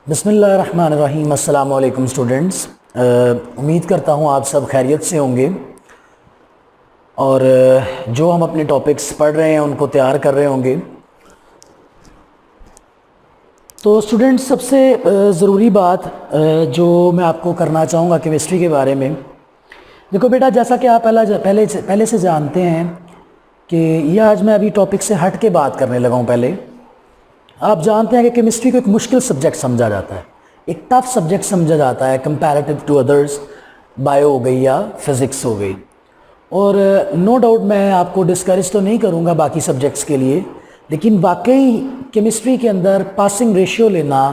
बिस्मिल्लाहिर्रहमानिर्रहीम। अस्सलाम वालेकुम स्टूडेंट्स। उम्मीद करता हूँ आप सब खैरियत से होंगे और जो हम अपने टॉपिक्स पढ़ रहे हैं उनको तैयार कर रहे होंगे। तो स्टूडेंट्स, सबसे ज़रूरी बात जो मैं आपको करना चाहूँगा केमिस्ट्री के बारे में, देखो बेटा, जैसा कि आप पहले से जानते हैं कि ये आज मैं अभी टॉपिक से हट के बात करने लगा हूँ। पहले आप जानते हैं कि केमिस्ट्री को एक मुश्किल सब्जेक्ट समझा जाता है, एक टफ सब्जेक्ट समझा जाता है कंपैरेटिव टू अदर्स। बायो हो गई या फिज़िक्स हो गई। और नो डाउट मैं आपको डिस्करेज तो नहीं करूँगा बाकी सब्जेक्ट्स के लिए, लेकिन वाकई केमिस्ट्री के अंदर पासिंग रेशियो लेना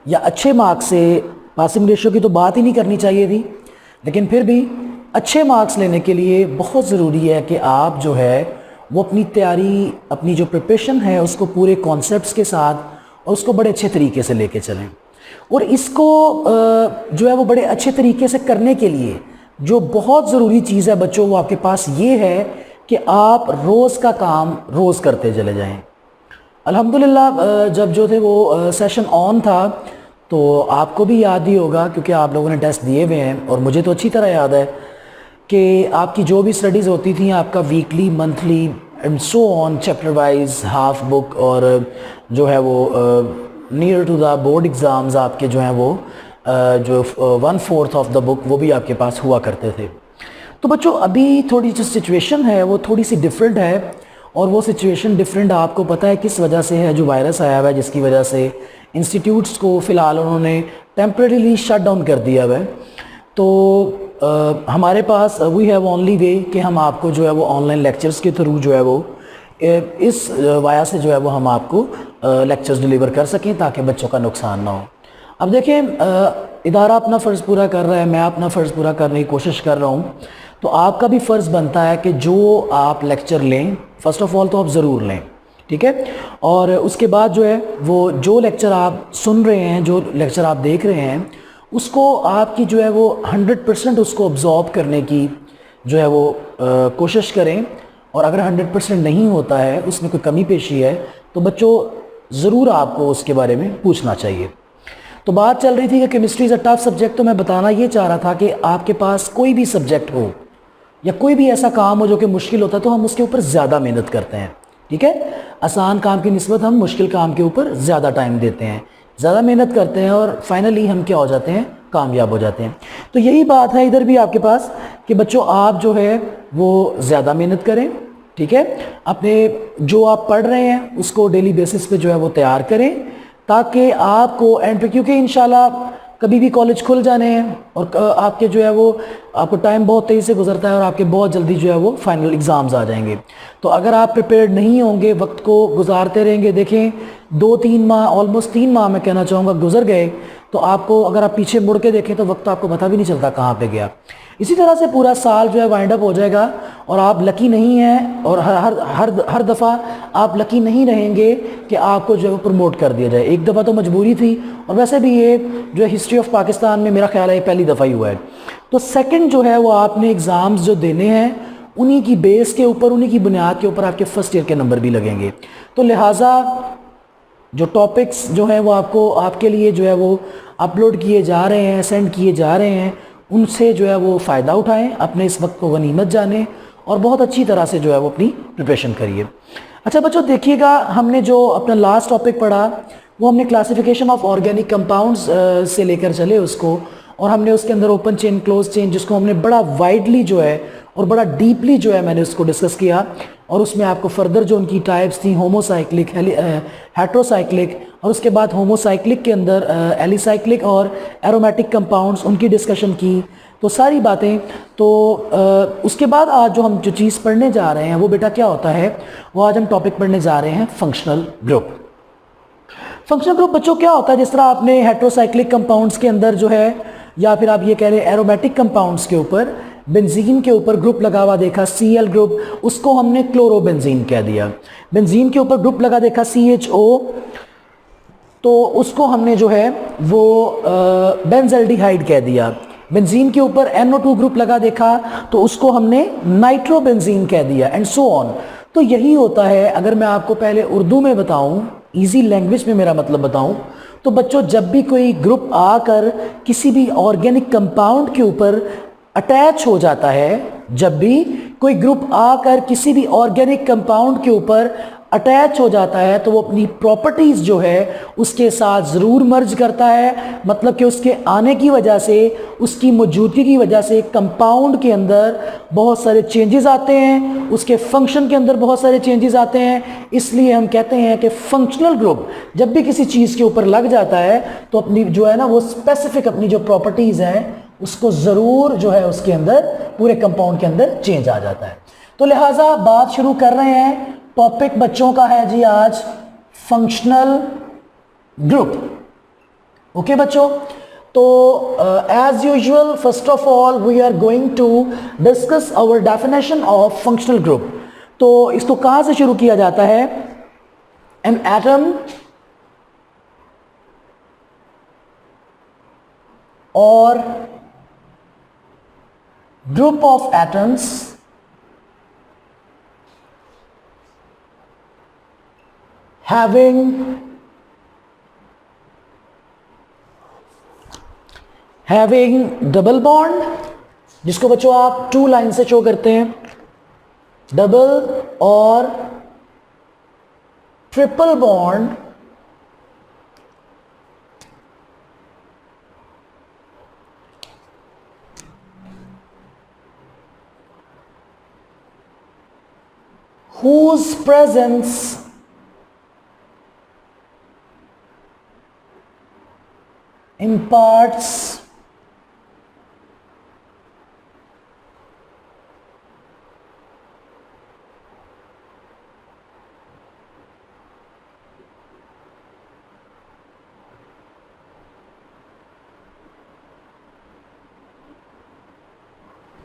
या अच्छे मार्क्स से, पासिंग रेशियो की तो बात ही नहीं करनी चाहिए थी, लेकिन फिर भी अच्छे मार्क्स लेने के लिए बहुत ज़रूरी है कि आप जो है वो अपनी तैयारी, अपनी जो प्रिपरेशन है उसको पूरे कॉन्सेप्ट्स के साथ और उसको बड़े अच्छे तरीके से लेके चलें। और इसको जो है वो बड़े अच्छे तरीके से करने के लिए जो बहुत ज़रूरी चीज़ है बच्चों, वो आपके पास ये है कि आप रोज़ का काम रोज़ करते चले जाएं। अल्हम्दुलिल्लाह जब जो थे वो सेशन ऑन था तो आपको भी याद ही होगा, क्योंकि आप लोगों ने टेस्ट दिए हुए हैं और मुझे तो अच्छी तरह याद है कि आपकी जो भी स्टडीज़ होती थी, आपका weekly, monthly and so on, chapter wise, half book और जो है वो near to the board exams आपके जो हैं वो जो 1/4 ऑफ द बुक वो भी आपके पास हुआ करते थे। तो बच्चों, अभी थोड़ी जो सिचुएशन है वो थोड़ी सी डिफरेंट है, और वो सिचुएशन डिफरेंट आपको पता है किस वजह से है। जो वायरस आया हुआ है जिसकी वजह से इंस्टीट्यूट्स को फ़िलहाल उन्होंने टेम्परेरीली शट डाउन कर दिया हुआ है। तो हमारे पास वी हैव ओनली वे कि हम आपको जो है वो ऑनलाइन लेक्चर्स के थ्रू जो है वो इस वाया से जो है वो हम आपको लेक्चर्स डिलीवर कर सकें ताकि बच्चों का नुकसान ना हो। अब देखें, इदारा अपना फ़र्ज़ पूरा कर रहा है, मैं अपना फ़र्ज़ पूरा करने की कोशिश कर रहा हूँ, तो आपका भी फ़र्ज़ बनता है कि जो आप लेक्चर लें, फ़र्स्ट ऑफ़ ऑल तो आप ज़रूर लें, ठीक है। और उसके बाद जो है वो जो लेक्चर आप सुन रहे हैं, जो लेक्चर आप देख रहे हैं, उसको आपकी जो है वो 100% उसको अब्ज़ॉर्ब करने की जो है वो कोशिश करें। और अगर 100% नहीं होता है, उसमें कोई कमी पेशी है, तो बच्चों ज़रूर आपको उसके बारे में पूछना चाहिए। तो बात चल रही थी कि chemistry is a tough subject, तो मैं बताना ये चाह रहा था कि आपके पास कोई भी सब्जेक्ट हो या कोई भी ऐसा काम हो जो कि मुश्किल होता है, तो हम उसके ऊपर ज़्यादा मेहनत करते हैं, ठीक है। आसान काम की निस्बत हम मुश्किल काम के ऊपर ज़्यादा टाइम देते हैं, ज़्यादा मेहनत करते हैं और फाइनली हम क्या हो जाते हैं, कामयाब हो जाते हैं। तो यही बात है इधर भी आपके पास कि बच्चों आप जो है वो ज़्यादा मेहनत करें, ठीक है। अपने जो आप पढ़ रहे हैं उसको डेली बेसिस पे जो है वो तैयार करें, ताकि आपको एंड पे, क्योंकि इंशाल्लाह कभी भी कॉलेज खुल जाने हैं और आपके जो है वो आपको टाइम बहुत तेज़ी से गुजरता है और आपके बहुत जल्दी जो है वो फाइनल एग्ज़ाम्स आ जाएंगे। तो अगर आप प्रिपेयर्ड नहीं होंगे, वक्त को गुजारते रहेंगे, देखें 2-3 माह, ऑलमोस्ट 3 माह मैं कहना चाहूँगा गुजर गए, तो आपको अगर आप पीछे मुड़ के देखें तो वक्त आपको पता भी नहीं चलता कहाँ पे गया। इसी तरह से पूरा साल जो है वाइंड अप हो जाएगा और आप लकी नहीं हैं, और हर दफ़ा आप लकी नहीं रहेंगे कि आपको जो है वो प्रमोट कर दिया जाए। एक दफ़ा तो मजबूरी थी, और वैसे भी ये जो है हिस्ट्री ऑफ पाकिस्तान में मेरा ख्याल है ये पहली दफ़ा ही हुआ है। तो सेकंड जो है वो आपने एग्ज़ाम्स जो देने हैं, उन्हीं की बेस के ऊपर, उन्हीं की बुनियाद के ऊपर आपके फर्स्ट ईयर के नंबर भी लगेंगे। तो लिहाजा जो टॉपिक्स जो हैं वो आपको, आपके लिए जो है वो अपलोड किए जा रहे हैं, सेंड किए जा रहे हैं, उनसे जो है वो फ़ायदा उठाएं, अपने इस वक्त को गनीमत जानें और बहुत अच्छी तरह से जो है वो अपनी प्रिपरेशन करिए। अच्छा बच्चों, देखिएगा, हमने जो अपना लास्ट टॉपिक पढ़ा वो हमने क्लासिफिकेशन ऑफ ऑर्गेनिक कंपाउंड्स से लेकर चले उसको, और हमने उसके अंदर ओपन चेन, क्लोज चेन, जिसको हमने बड़ा वाइडली जो है और बड़ा डीपली जो है मैंने उसको डिस्कस किया, और उसमें आपको फर्दर जो उनकी टाइप्स थी, होमोसाइक्लिक, हेट्रोसाइक्लिक, और उसके बाद होमोसाइक्लिक के अंदर एलिसाइक्लिक और एरोमेटिक कंपाउंड्स, उनकी डिस्कशन की। तो सारी बातें, तो उसके बाद आज जो हम जो चीज़ पढ़ने जा रहे हैं वो बेटा क्या होता है, वो आज हम टॉपिक पढ़ने जा रहे हैं फंक्शनल ग्रुप। फंक्शनल ग्रुप बच्चों क्या होता है, जिस तरह आपने हेट्रोसाइक्लिक कंपाउंड्स के अंदर जो है, या फिर आप ये कह रहे हैं एरोमेटिक कंपाउंड्स के ऊपर, बेंजीन के ऊपर ग्रुप लगा हुआ देखा Cl ग्रुप, उसको हमने क्लोरोबेंजीन कह दिया। बेंजीन के ऊपर ग्रुप लगा देखा CHO, तो उसको हमने जो है वो बेंजल्डिहाइड कह दिया। बेंजीन के ऊपर NO2 ग्रुप लगा देखा तो उसको हमने नाइट्रोबेंजीन कह दिया, एंड सो ऑन। तो यही होता है, अगर मैं आपको पहले उर्दू में बताऊं, इजी लैंग्वेज में मेरा मतलब बताऊं, तो बच्चों जब भी कोई ग्रुप आकर किसी भी ऑर्गेनिक कंपाउंड के ऊपर अटैच हो जाता है, जब भी कोई ग्रुप आकर किसी भी ऑर्गेनिक कंपाउंड के ऊपर अटैच हो जाता है तो वो अपनी प्रॉपर्टीज़ जो है उसके साथ ज़रूर मर्ज करता है। मतलब कि उसके आने की वजह से, उसकी मौजूदगी की वजह से कंपाउंड के अंदर बहुत सारे चेंजेस आते हैं, उसके फंक्शन के अंदर बहुत सारे चेंजेस आते हैं। इसलिए हम कहते हैं कि फंक्शनल ग्रुप जब भी किसी चीज़ के ऊपर लग जाता है तो अपनी जो है ना वो स्पेसिफिक अपनी जो प्रॉपर्टीज़ हैं उसको ज़रूर जो है उसके अंदर पूरे कंपाउंड के अंदर चेंज आ जाता है। तो लिहाजा बात शुरू कर रहे हैं। टॉपिक बच्चों का है जी आज फंक्शनल ग्रुप। ओके बच्चों, तो as usual first of all we are going to discuss our definition of functional group. तो इसको कहां से शुरू किया जाता है? एन एटम और group of atoms having double bond, जिसको बच्चों आप 2 लाइन से शो करते हैं, डबल और triple bond whose presence imparts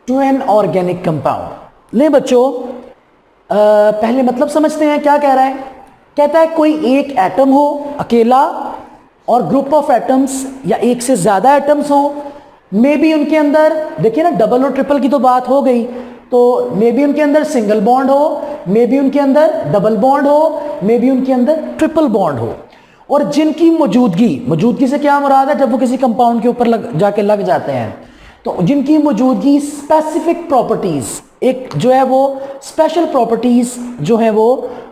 to an organic compound। ले बच्चों पहले मतलब समझते हैं क्या कह रहा है। कहता है कोई एक एटम हो अकेला और ग्रुप ऑफ एटम्स या एक से ज्यादा एटम्स हो, मे बी उनके अंदर, देखिए ना डबल और ट्रिपल की तो बात हो गई, तो मे बी उनके अंदर सिंगल बॉन्ड हो, मे बी उनके अंदर डबल बॉन्ड हो, मे बी उनके अंदर ट्रिपल बॉन्ड हो, और जिनकी मौजूदगी से क्या मुराद है? जब वो किसी कंपाउंड के ऊपर जाके लग जाते हैं तो जिनकी मौजूदगी स्पेसिफिक प्रॉपर्टीज, एक जो है वो स्पेशल प्रॉपर्टीज जो है वो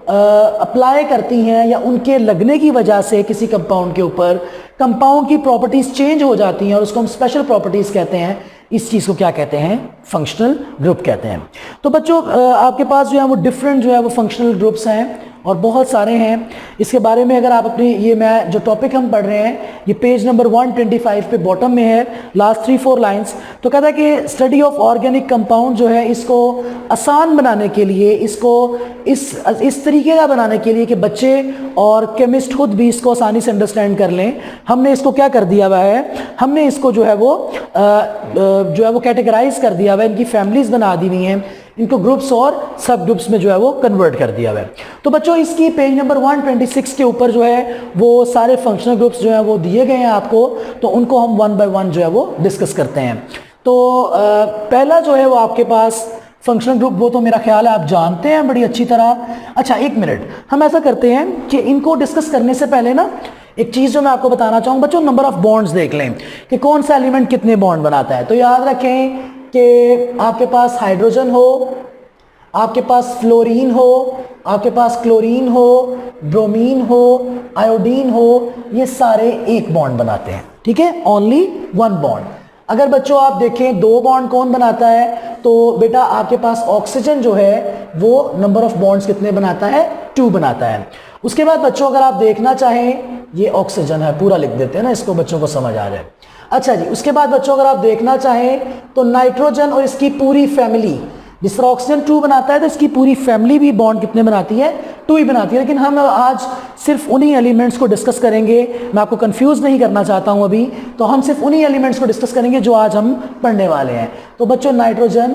अप्लाई करती हैं, या उनके लगने की वजह से किसी कंपाउंड के ऊपर कंपाउंड की प्रॉपर्टीज चेंज हो जाती हैं और उसको हम स्पेशल प्रॉपर्टीज कहते हैं। इस चीज़ को क्या कहते हैं? फंक्शनल ग्रुप कहते हैं। तो बच्चों आपके पास जो है वो डिफरेंट जो है वो फंक्शनल ग्रुप्स हैं और बहुत सारे हैं। इसके बारे में अगर आप अपनी ये मैं जो टॉपिक हम पढ़ रहे हैं ये पेज नंबर 125 पे बॉटम में है, लास्ट 3-4 लाइंस। तो कहता है कि स्टडी ऑफ ऑर्गेनिक कंपाउंड जो है इसको आसान बनाने के लिए, इसको इस तरीके का बनाने के लिए कि बच्चे और केमिस्ट खुद भी इसको आसानी से अंडरस्टैंड कर लें, हमने इसको क्या कर दिया हुआ है, हमने इसको जो है वो कैटेगराइज कर दिया हुआ है, इनकी फैमिलीज बना दी हुई हैं, इनको ग्रुप्स और सब ग्रुप्स में जो है वो कन्वर्ट कर दिया हुआ है। तो बच्चों इसकी पेज नंबर 126 के ऊपर जो है वो सारे फंक्शनल ग्रुप्स जो है वो दिए गए हैं आपको, तो उनको हम 1 बाय 1 जो है वो डिस्कस करते हैं। तो पहला जो है वो आपके पास फंक्शनल ग्रुप, वो तो मेरा ख्याल है आप जानते हैं बड़ी अच्छी तरह। अच्छा एक मिनट, हम ऐसा करते हैं कि इनको डिस्कस करने से पहले ना एक चीज़ जो मैं आपको बताना चाहूँगा बच्चों, नंबर ऑफ बॉन्ड्स देख लें कि कौन सा एलिमेंट कितने बॉन्ड बनाता है। तो याद रखें कि आपके पास हाइड्रोजन हो, आपके पास फ्लोरीन हो, आपके पास क्लोरीन हो, ब्रोमीन हो, आयोडीन हो, ये सारे एक बॉन्ड बनाते हैं, ठीक है, ओनली 1 बॉन्ड। अगर बच्चों आप देखें 2 बॉन्ड कौन बनाता है, तो बेटा आपके पास ऑक्सीजन जो है वो नंबर ऑफ बॉन्ड्स कितने बनाता है? 2 बनाता है। उसके बाद बच्चों अगर आप देखना चाहें, ये ऑक्सीजन है, पूरा लिख देते हैं ना इसको, बच्चों को समझ आ जाए। अच्छा जी, उसके बाद बच्चों अगर आप देखना चाहें तो नाइट्रोजन और इसकी पूरी फैमिली, जिस तरह ऑक्सीजन 2 बनाता है तो इसकी पूरी फैमिली भी बॉन्ड कितने बनाती है? 2 ही बनाती है। लेकिन हम आज सिर्फ उन्हीं एलिमेंट्स को डिस्कस करेंगे, मैं आपको कंफ्यूज नहीं करना चाहता हूं अभी, तो हम सिर्फ उन्हीं एलिमेंट्स को डिस्कस करेंगे जो आज हम पढ़ने वाले हैं। तो बच्चों नाइट्रोजन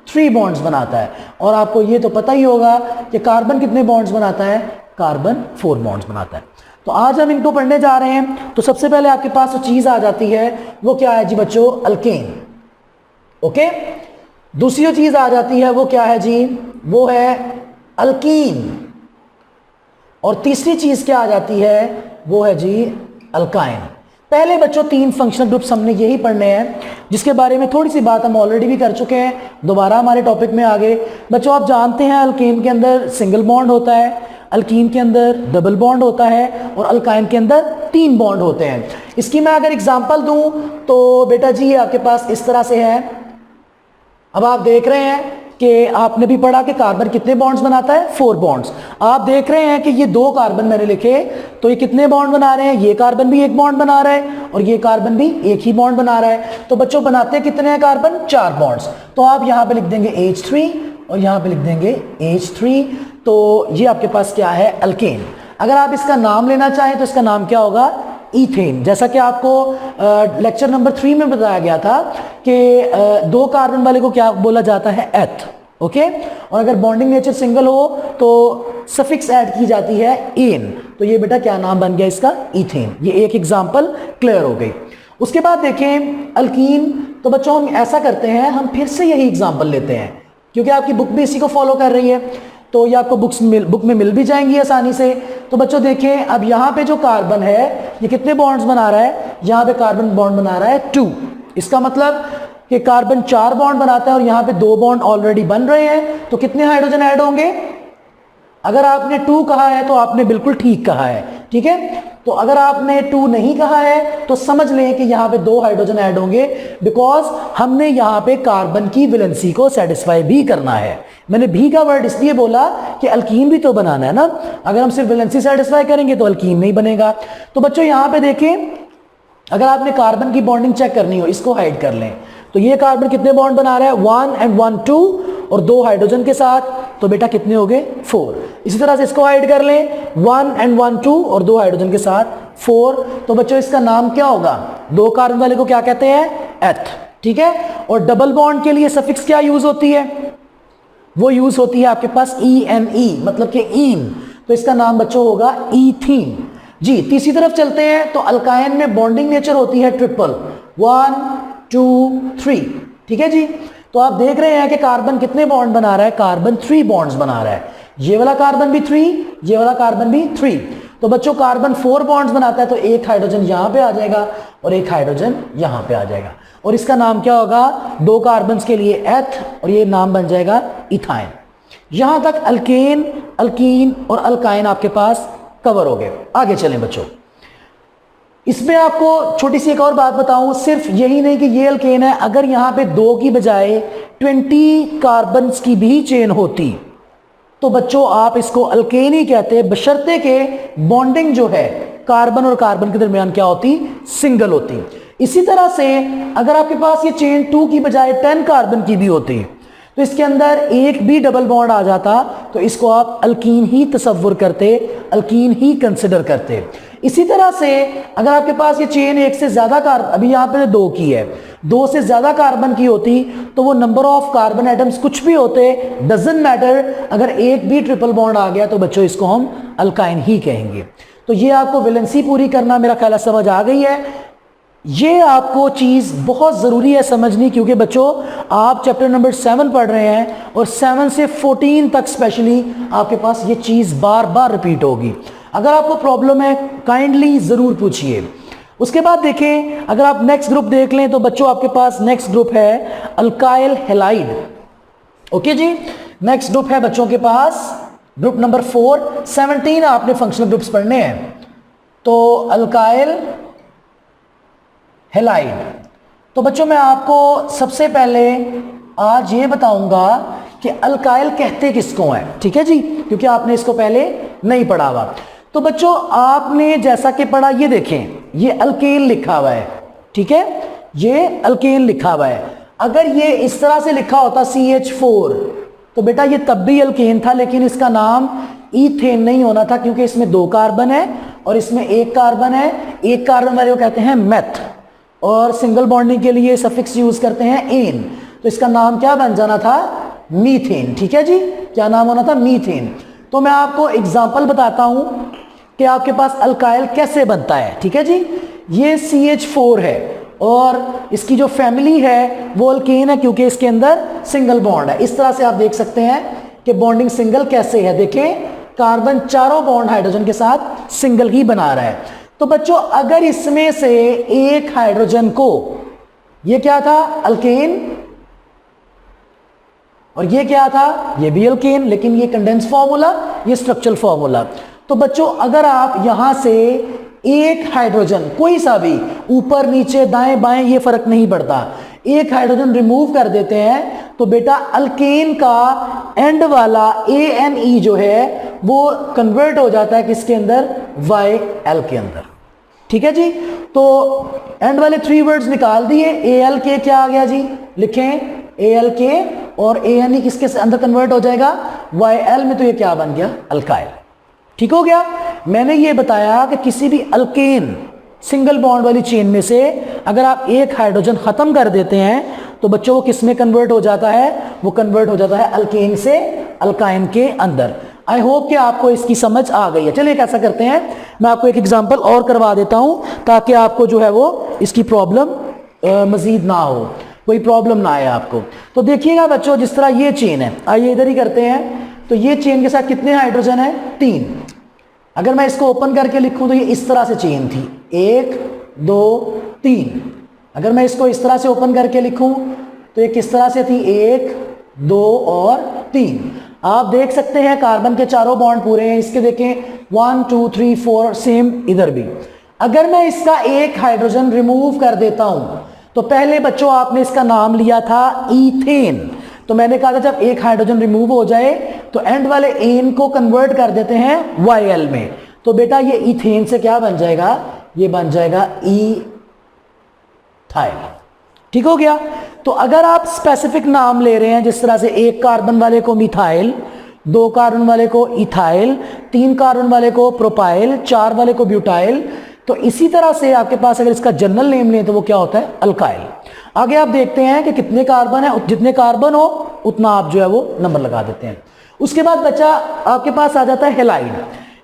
3 बॉन्ड्स बनाता है, और आपको ये तो पता ही होगा कि कार्बन कितने बॉन्ड्स बनाता है? कार्बन 4 बॉन्ड्स बनाता है। तो आज हम इनको पढ़ने जा रहे हैं। तो सबसे पहले आपके पास जो चीज आ जाती है वो क्या है जी बच्चों? अल्केन। ओके, दूसरी जो चीज आ जाती है वो क्या है जी? वो है अल्कीन। और तीसरी चीज क्या आ जाती है? वो है जी अल्काइन। पहले बच्चों 3 फंक्शनल ग्रुप्स हमने यही पढ़ने हैं, जिसके बारे में थोड़ी सी बात हम ऑलरेडी भी कर चुके हैं। दोबारा हमारे टॉपिक में आगे बच्चों आप जानते हैं अल्केन के अंदर सिंगल बॉन्ड होता है, अल्कीन के अंदर डबल बॉन्ड होता है और अल्काइन के अंदर 3 बॉन्ड होते हैं। इसकी मैं अगर एग्जांपल दूं तो बेटा जी ये आपके पास इस तरह से है। अब आप देख रहे हैं कि आपने भी पढ़ा कि कार्बन कितने बॉन्ड्स बनाता है, 4 बॉन्ड्स। आप देख रहे हैं कि ये 2 कार्बन मैंने लिखे, तो ये कितने बॉन्ड बना रहे हैं, ये कार्बन भी एक बॉन्ड बना रहा है और ये कार्बन भी एक ही बॉन्ड बना रहा है। तो बच्चों बनाते हैं कितने हैं कार्बन, 4 बॉन्ड्स। तो आप यहाँ पे लिख देंगे H3 और यहाँ पे लिख देंगे H3। तो ये आपके पास क्या है, अल्केन। अगर आप इसका नाम लेना चाहें तो इसका नाम क्या होगा, ईथेन। जैसा कि आपको लेक्चर नंबर 3 में बताया गया था कि 2 कार्बन वाले को क्या बोला जाता है, एथ। ओके, और अगर बॉन्डिंग नेचर सिंगल हो तो सफिक्स ऐड की जाती है एन। तो ये बेटा क्या नाम बन गया इसका, ईथेन। ये एक एग्जांपल क्लियर हो गई। उसके बाद देखें अल्कीन। तो बच्चों हम ऐसा करते हैं, हम फिर से यही एग्जांपल लेते हैं क्योंकि आपकी बुक भी इसी को फॉलो कर रही है, तो ये आपको बुक में मिल भी जाएंगी आसानी से। तो बच्चों देखें, अब यहाँ पे जो कार्बन है ये कितने बॉन्ड्स बना रहा है, यहाँ पे कार्बन बॉन्ड बना रहा है 2। इसका मतलब कि कार्बन 4 बॉन्ड बनाता है और यहाँ पे 2 बॉन्ड ऑलरेडी बन रहे हैं। तो कितने हाइड्रोजन ऐड होंगे, अगर आपने 2 कहा है तो आपने बिल्कुल ठीक कहा है, ठीक है। तो अगर आपने 2 नहीं कहा है तो समझ लें कि यहाँ पे 2 हाइड्रोजन ऐड होंगे, बिकॉज हमने यहाँ पे कार्बन की वैलेंसी को सेटिस्फाई भी करना है। मैंने भी का वर्ड इसलिए बोला कि अल्कीन भी तो बनाना है ना, अगर हम सिर्फ वैलेंसी सेटिस्फाई करेंगे तो अल्कीन नहीं बनेगा। तो बच्चों यहाँ पे देखें, अगर आपने कार्बन की बॉन्डिंग चेक करनी हो, इसको हाइड कर लें। तो ये कार्बन कितने बॉन्ड बना रहा है, 1 and 1 2 और 2 हाइड्रोजन के साथ, तो बेटा कितने हो गए, 4। इसी तरह से इसको हाइड कर लें, 1 and 1 2 और 2 हाइड्रोजन के साथ 4। तो बच्चों इसका नाम क्या होगा, 2 कार्बन वाले को क्या कहते हैं, एथ, ठीक है। और डबल बॉन्ड के लिए सफिक्स क्या यूज होती है, वो यूज होती है आपके पास ENE, मतलब कि ईन। तो इसका नाम बच्चों होगा ईथीन जी। तीसरी तरफ चलते हैं तो अल्काइन में बॉन्डिंग नेचर होती है ट्रिपल, 1 2 3, ठीक है जी। तो आप देख रहे हैं कि कार्बन कितने बॉन्ड बना रहा है, कार्बन 3 बॉन्ड्स बना रहा है। ये वाला कार्बन भी 3, ये वाला कार्बन भी 3। तो बच्चों कार्बन 4 बॉन्ड्स बनाता है, तो एक हाइड्रोजन यहां पे आ जाएगा और एक हाइड्रोजन यहां पे आ जाएगा और इसका नाम क्या होगा, 2 कार्बन के लिए एथ और ये नाम बन जाएगा इथाइन। यहां तक अल्केन, अल्कीन और अल्काइन आपके पास कवर हो गए। आगे चलें बच्चों, इसमें आपको छोटी सी एक और बात बताऊं, सिर्फ यही नहीं कि ये अल्केन है, अगर यहां पे 2 की बजाय 20 कार्बन की भी चेन होती तो बच्चों आप इसको अल्केन ही कहते हैं, बशर्ते के बॉन्डिंग जो है कार्बन और कार्बन के दरमियान क्या होती, सिंगल होती। इसी तरह से अगर आपके पास ये चेन 2 की बजाय 10 कार्बन की भी होती तो इसके अंदर एक भी डबल बॉन्ड आ जाता तो इसको आप अल्कीन ही तसव्वुर करते, अल्कीन ही कंसिडर करते। इसी तरह से अगर आपके पास ये चेन एक से ज्यादा कार्बन, अभी यहाँ पे 2 की है, 2 से ज्यादा कार्बन की होती तो वो नंबर ऑफ कार्बन एटम्स कुछ भी होते, डजंट मैटर, अगर एक भी ट्रिपल बॉन्ड आ गया तो बच्चों इसको हम अल्काइन ही कहेंगे। तो ये आपको वैलेंसी पूरी करना मेरा ख्याल समझ आ गई है। ये आपको चीज़ बहुत ज़रूरी है समझनी, क्योंकि बच्चों आप चैप्टर नंबर 7 पढ़ रहे हैं और 7 से 14 तक स्पेशली आपके पास ये चीज़ बार बार रिपीट होगी। अगर आपको प्रॉब्लम है काइंडली ज़रूर पूछिए। उसके बाद देखें, अगर आप नेक्स्ट ग्रुप देख लें तो बच्चों आपके पास नेक्स्ट ग्रुप है अल्काइल हैलाइड। ओके जी, नेक्स्ट ग्रुप है बच्चों के पास ग्रुप नंबर 4। 17 आपने फंक्शनल ग्रुप्स पढ़ने हैं। तो अल्काइल हैलाइड, तो बच्चों मैं आपको सबसे पहले आज ये बताऊंगा कि अल्काइल कहते किसको हैं, ठीक है जी, क्योंकि आपने इसको पहले नहीं पढ़ा हुआ। तो बच्चों आपने जैसा कि पढ़ा, ये देखें ये अल्केन लिखा हुआ है, ठीक है, ये अल्केन लिखा हुआ है। अगर ये इस तरह से लिखा होता CH4 तो बेटा ये तब भी अल्केन था, लेकिन इसका नाम ईथेन नहीं होना था, क्योंकि इसमें 2 कार्बन है और इसमें 1 कार्बन है। 1 कार्बन वाले को कहते हैं मेथ और सिंगल बॉन्डिंग के लिए सफिक्स यूज करते हैं एन, तो इसका नाम क्या बन जाना था, मीथेन, ठीक है जी, क्या नाम होना था, मीथेन। तो मैं आपको एग्जांपल बताता हूं कि आपके पास अल्काइल कैसे बनता है, ठीक है जी। ये CH4 है और इसकी जो फैमिली है वो अल्केन है, क्योंकि इसके अंदर सिंगल बॉन्ड है। इस तरह से आप देख सकते हैं कि बॉन्डिंग सिंगल कैसे है, देखें कार्बन चारों बॉन्ड हाइड्रोजन के साथ सिंगल ही बना रहा है। तो बच्चों अगर इसमें से एक हाइड्रोजन को, ये क्या था अल्केन, और ये क्या था ये भी अल्केन, लेकिन ये कंडेंस फॉर्मूला, ये स्ट्रक्चरल फॉर्मूला। तो बच्चों अगर आप यहां से एक हाइड्रोजन कोई सा भी, ऊपर नीचे दाएं बाएं ये फर्क नहीं पड़ता, एक हाइड्रोजन रिमूव कर देते हैं तो बेटा अल्केन का एंड वाला ANE जो है वो कन्वर्ट हो जाता है किसके अंदर, YL के अंदर। ठीक है जी, तो एंड वाले 3 वर्ड्स निकाल दिए, ALK क्या आ गया जी, लिखें ALK, और ANE किसके अंदर कन्वर्ट हो जाएगा, YL में, तो ये क्या बन गया, अल्काइल। ठीक हो गया। मैंने ये बताया कि किसी भी अल्केन सिंगल बॉन्ड वाली चेन में से अगर आप एक हाइड्रोजन खत्म कर देते हैं तो बच्चों वो किस में कन्वर्ट हो जाता है, वो कन्वर्ट हो जाता है अल्केन से अल्काइन के अंदर। आई होप कि आपको इसकी समझ आ गई है। चलिए कैसा करते हैं, मैं आपको एक एग्जांपल और करवा देता हूं ताकि आपको जो है वो इसकी प्रॉब्लम मजीद ना हो, कोई प्रॉब्लम ना आए आपको। तो देखिएगा बच्चों, जिस तरह ये चेन है, आइए इधर ही करते हैं। तो ये चेन के साथ कितने हाइड्रोजन है, 3। अगर मैं इसको ओपन करके लिखूं तो ये इस तरह से चेन थी, 1 2 3। अगर मैं इसको इस तरह से ओपन करके लिखूं तो ये किस तरह से थी, 1 2 और 3। आप देख सकते हैं कार्बन के चारों बॉन्ड पूरे हैं, इसके देखें 1 2 3 4, सेम इधर भी। अगर मैं इसका एक हाइड्रोजन रिमूव कर देता हूं तो पहले बच्चों आपने इसका नाम लिया था ईथेन, तो मैंने कहा था जब एक हाइड्रोजन रिमूव हो जाए तो एंड वाले एन को कन्वर्ट कर देते हैं YL में, तो बेटा ये ईथेन से क्या बन जाएगा, ये बन जाएगा इथाइल। ठीक हो गया। तो अगर आप स्पेसिफिक नाम ले रहे हैं, जिस तरह से एक कार्बन वाले को मिथाइल, 2 कार्बन वाले को इथाइल, 3 कार्बन वाले को प्रोपाइल, 4 वाले को ब्यूटाइल, तो इसी तरह से आपके पास अगर इसका जनरल नेम लें तो वो क्या होता है, अल्काइल। आगे आप देखते हैं कि कितने कार्बन है, जितने कार्बन हो उतना आप जो है वो नंबर लगा देते हैं। उसके बाद बच्चा आपके पास आ जाता है हेलाइड।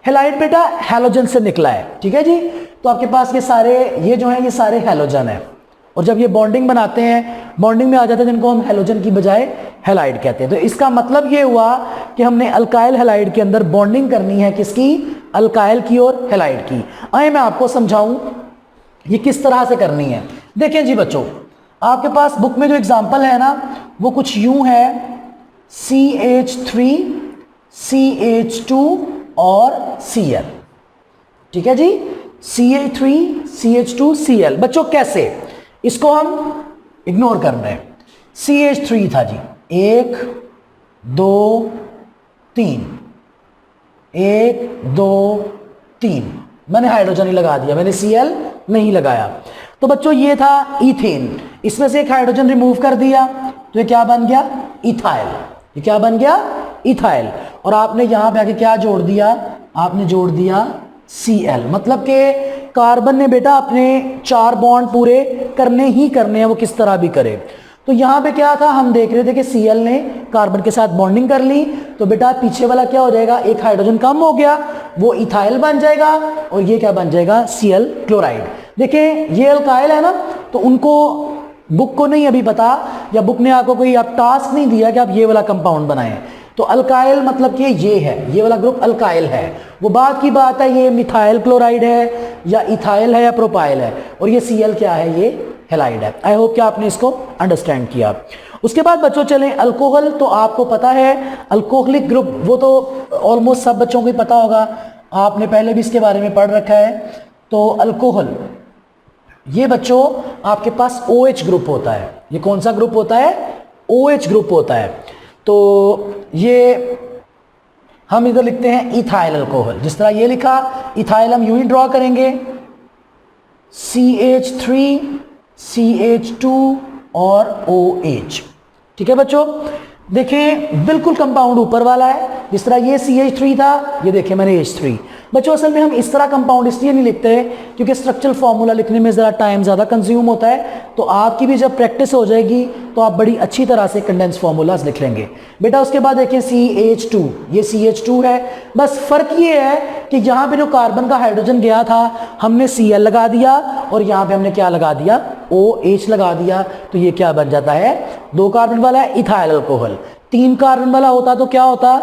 हेलाइड बेटा हैलोजन से निकला है। ठीक है जी, तो आपके पास ये सारे, ये जो है ये सारे हैलोजन है, और जब ये बॉन्डिंग बनाते हैं, बॉन्डिंग में आ जाते हैं जिनको हम हैलोजन की बजाय हेलाइड कहते हैं। तो इसका मतलब ये हुआ कि हमने अल्काइल हेलाइड के अंदर बॉन्डिंग करनी है, किसकी, अल्काइल की और हेलाइड की। आइए मैं आपको समझाऊं ये किस तरह से करनी है। देखें जी बच्चों, आपके पास बुक में जो एग्जाम्पल है ना वो कुछ यूं है, CH3 CH2 और Cl। ठीक है जी, CH3 CH2 Cl। बच्चों कैसे, इसको हम इग्नोर कर रहे हैं। CH3 था जी, 1 2 3, 1 2 3, मैंने हाइड्रोजन ही लगा दिया, मैंने Cl नहीं लगाया। तो बच्चों ये था इथेन, इसमें से एक हाइड्रोजन रिमूव कर दिया तो ये क्या बन गया, इथाइल। ये क्या बन गया, इथाइल। और आपने यहां पे आके क्या जोड़ दिया, आपने जोड़ दिया Cl। मतलब कि कार्बन ने बेटा अपने 4 बॉन्ड पूरे करने ही करने हैं, वो किस तरह भी करे। तो यहां पे क्या था, हम देख रहे थे कि Cl ने कार्बन के साथ बॉन्डिंग कर ली, तो बेटा पीछे वाला क्या हो जाएगा, एक हाइड्रोजन कम हो गया, वो इथाइल बन जाएगा, और ये क्या बन जाएगा, Cl क्लोराइड। देखिए ये अल्काइल है ना, तो उनको बुक को नहीं अभी पता, या बुक ने आपको कोई आप टास्क नहीं दिया कि आप ये वाला कंपाउंड बनाएं। तो अल्काइल मतलब कि ये है, ये वाला ग्रुप अल्काइल है। वो बात की बात है, ये मिथाइल क्लोराइड है या इथाइल है या प्रोपाइल है, और ये Cl क्या है, ये हेलाइड है। आई होप कि आपने इसको अंडरस्टैंड किया। उसके बाद बच्चों चलें अल्कोहल। तो आपको पता है अल्कोहलिक ग्रुप, वो तो ऑलमोस्ट सब बच्चों को ही पता होगा, आपने पहले भी इसके बारे में पढ़ रखा है। तो अल्कोहल, ये बच्चों आपके पास OH ग्रुप होता है। ये कौन सा ग्रुप होता है, OH ग्रुप होता है। तो ये हम इधर लिखते हैं इथाइल अल्कोहल, जिस तरह ये लिखा इथाइल हम यूं ही ड्रॉ करेंगे, CH3 CH2 और OH। ठीक है बच्चों, देखें बिल्कुल कंपाउंड ऊपर वाला है, जिस तरह ये CH3 था, ये देखें मैंने H3। बच्चों असल में हम इस तरह कंपाउंड इसलिए नहीं लिखते क्योंकि स्ट्रक्चरल फॉर्मूला लिखने में ज़रा टाइम ज़्यादा कंज्यूम होता है। तो आपकी भी जब प्रैक्टिस हो जाएगी तो आप बड़ी अच्छी तरह से कंडेंस फार्मूलाज लिख लेंगे बेटा। उसके बाद देखिए CH2, ये CH2 है। बस फ़र्क ये है कि यहाँ पे जो कार्बन का हाइड्रोजन गया था हमने Cl लगा दिया, और यहाँ पे हमने क्या लगा दिया, OH लगा दिया। तो ये क्या बन जाता है, 2 कार्बन वाला है इथाइल अल्कोहल। 3 कार्बन वाला होता तो क्या होता,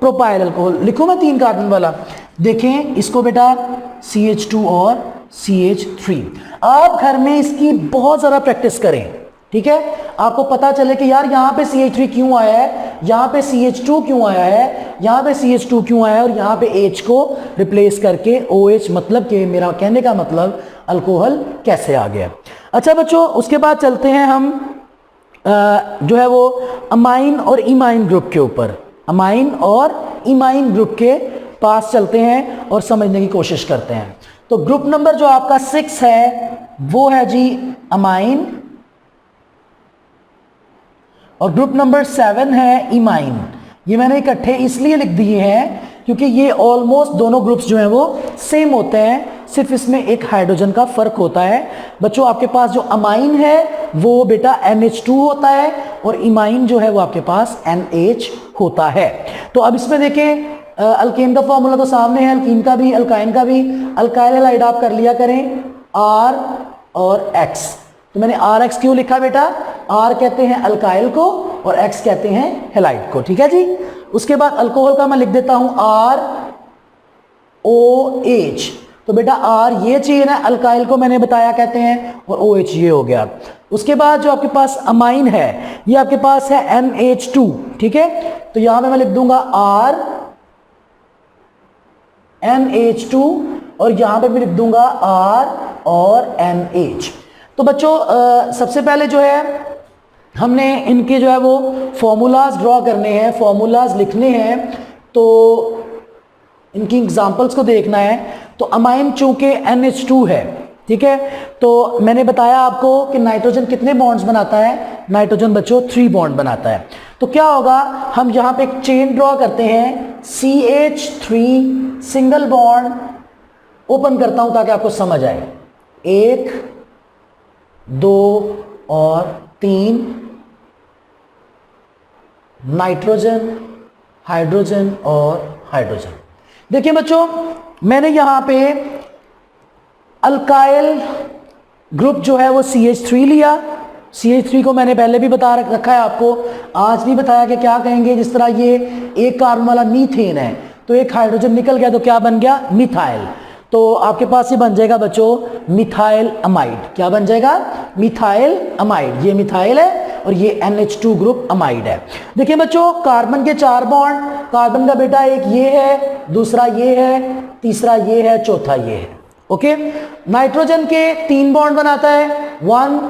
प्रोपाइल अल्कोहल। लिखूँ मैं 3 कार्बन वाला, देखें इसको बेटा CH2 और CH3। आप घर में इसकी बहुत ज़्यादा प्रैक्टिस करें, ठीक है। आपको पता चले कि यार यहाँ पे CH3 क्यों आया है, यहाँ पे CH2 क्यों आया है, यहाँ पे CH2 क्यों आया है, और यहाँ पे H को रिप्लेस करके OH, मतलब कि मेरा कहने का मतलब अल्कोहल कैसे आ गया। अच्छा बच्चों, उसके बाद चलते हैं हम जो है वो अमाइन और इमाइन ग्रुप के ऊपर, अमाइन और इमाइन ग्रुप के पास चलते हैं और समझने की कोशिश करते हैं। तो ग्रुप नंबर जो आपका 6 है वो है जी अमाइन, और ग्रुप नंबर 7 है इमाइन। ये मैंने इकट्ठे इसलिए लिख दिए हैं क्योंकि ये ऑलमोस्ट दोनों ग्रुप्स जो हैं वो सेम होते हैं, सिर्फ इसमें एक हाइड्रोजन का फर्क होता है। बच्चों आपके पास जो अमाइन है वो बेटा NH2 होता है, और इमाइन जो है वो आपके पास NH होता है। तो अब इसमें देखें, अल्केन का फॉर्मूला तो सामने है, अल्कीन का भी, अल्काइन का भी। अल्काइल हैलाइड आप कर लिया करें R और X। तो मैंने RX क्यों लिखा बेटा? R कहते हैं अल्काइल को और X कहते हैं हैलाइड को, ठीक है जी। उसके बाद अल्कोहल का मैं लिख देता हूं ROH। तो बेटा R ये चेन है, अल्काइल को मैंने बताया कहते हैं, और OH ये हो गया। उसके बाद जो आपके पास अमाइन है ये आपके पास है NH2, ठीक है। तो यहां पे मैं लिख दूंगा R NH2, और यहां पे भी लिख दूंगा R और NH। तो बच्चों सबसे पहले जो है हमने इनके जो है वो फॉर्मूलाज ड्रॉ करने हैं, फॉर्मूलाज लिखने हैं, तो इनकी एग्जांपल्स को देखना है। तो अमाइन चूंकि NH2 है, ठीक है, तो मैंने बताया आपको कि नाइट्रोजन कितने बॉन्ड्स बनाता है? नाइट्रोजन बच्चों 3 बॉन्ड बनाता है। तो क्या होगा, हम यहाँ पे एक चेन ड्रॉ करते हैं, CH3 सिंगल बॉन्ड, ओपन करता हूं ताकि आपको समझ आए, 1 2 और 3, नाइट्रोजन, हाइड्रोजन और हाइड्रोजन। देखिए बच्चों, मैंने यहां पे अल्काइल ग्रुप जो है वो CH3 लिया। CH3 को मैंने पहले भी बता रखा है आपको, आज भी बताया कि क्या कहेंगे। जिस तरह ये एक कार्बन वाला मीथेन है, तो एक हाइड्रोजन निकल गया तो क्या बन गया? मिथाइल। तो आपके पास ये बन जाएगा बच्चों मिथाइल अमाइड। क्या बन जाएगा? Methyl amide. ये मिथाइल है और ये NH2 ग्रुप अमाइड है। देखिए बच्चों, कार्बन के 4 बॉन्ड, कार्बन का बेटा एक ये है, दूसरा ये है, तीसरा ये है, चौथा ये है, ओके। नाइट्रोजन के 3 बॉन्ड बनाता है, 1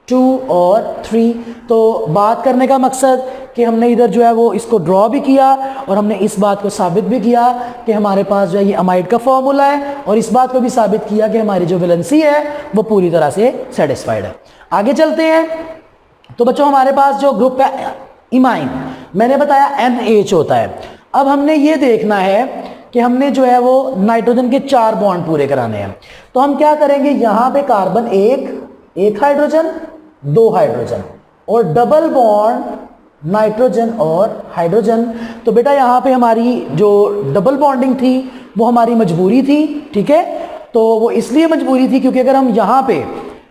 2 और 3। तो बात करने का मकसद कि हमने इधर जो है वो इसको ड्रॉ भी किया, और हमने इस बात को साबित भी किया कि हमारे पास जो है ये अमाइड का फॉर्मूला है, और इस बात को भी साबित किया कि हमारी जो वैलेंसी है वो पूरी तरह से सेटिस्फाइड है। आगे चलते हैं। तो बच्चों हमारे पास जो ग्रुप है इमाइन, मैंने बताया NH होता है। अब हमने ये देखना है कि हमने जो है वो नाइट्रोजन के 4 बॉन्ड पूरे कराने हैं। तो हम क्या करेंगे, यहां पे कार्बन एक हाइड्रोजन, 2 हाइड्रोजन, और डबल बॉन्ड नाइट्रोजन और हाइड्रोजन। तो बेटा यहाँ पे हमारी जो डबल बॉन्डिंग थी वो हमारी मजबूरी थी, ठीक है। तो वो इसलिए मजबूरी थी क्योंकि अगर हम यहाँ पे